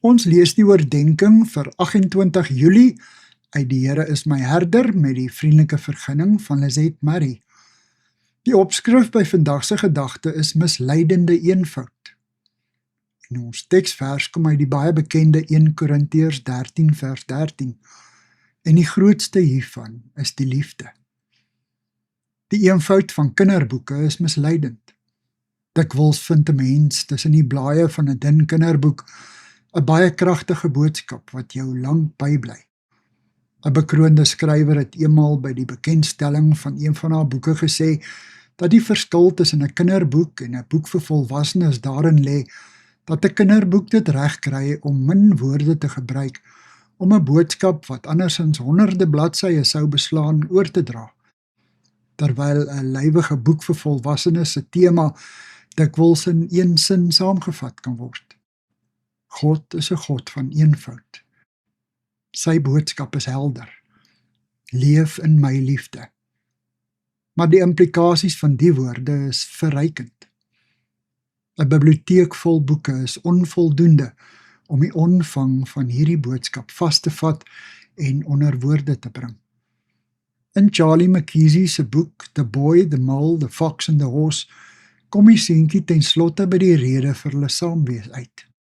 Ons lees die oordenking vir 28 Julie uit Die Here is my herder met die vriendelike vergunning van Lizette Murray. Die opskrif by vandag se gedagte is misleidende eenvoud. En ons teksvers kom uit die baie bekende 1 Korintiërs 13 vers 13. En die grootste hiervan is die liefde. Die eenvoud van kinderboeke is misleidend. Dikwels vind 'n mens tussen die blaaie van 'n dun kinderboek 'n baie kragtige boodskap wat jou lank bybly. 'n bekroonde skrywer het eenmaal by die bekendstelling van een van haar boeke gesê dat die verskil tussen 'n kinderboek en 'n boek vir volwassenes daarin lê dat 'n kinderboek dit regkry om min woorde te gebruik om 'n boodskap wat andersins honderde bladsye sou beslaan oor te dra, terwyl 'n lywige boek vir volwassenes se tema dikwels in een sin saamgevat kan word. God is 'n God van eenvoud. Sy boodskap is helder. Leef in my liefde. Maar die implikasies van die woorde is verrykend. 'n biblioteek vol boeke is onvoldoende om die omvang van hierdie boodskap vas te vat en onder woorde te bring. In Charlie Mackesy se boek The Boy, the Mole, the Fox and the Horse kom die seentjie ten slotte by die rede vir hulle saamwees uit.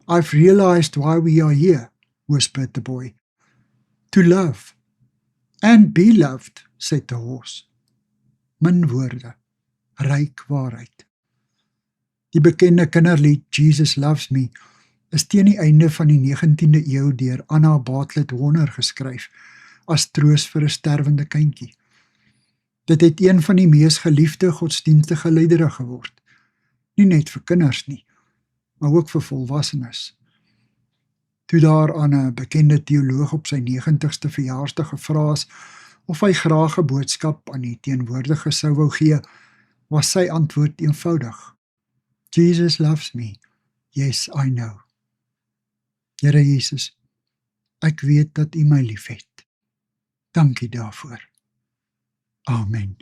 I've realized why we are here, whispered the boy. To love. And be loved, said the horse. Min woorde, ryk waarheid. Die bekende kinderlied Jesus Loves Me is teen die einde van die 19de eeu deur Anna Bartlett Warner geskryf as troos vir 'n sterwende kindjie. Dit het een van die mees geliefde godsdienstige liedere geword. Nie net vir kinders nie, maar ook vir volwassenes. Toe daar aan 'n bekende teoloog op sy 90ste verjaarsdag gevra is of hy graag 'n boodskap aan die teenwoordiges sou wou gee, was sy antwoord eenvoudig. Jesus loves me. Yes, I know. Here Jesus, ek weet dat U my liefhet. Dankie daarvoor. Amen.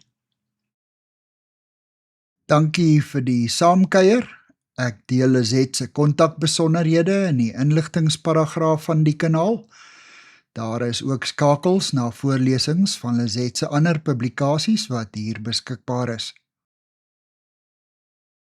Dankie vir die saamkuier. Ek deel Lizette se kontakbesonderhede in die inligtingsparagraaf van die kanaal. Daar is ook skakels na voorlesings van Lizette se ander publikasies wat hier beskikbaar is.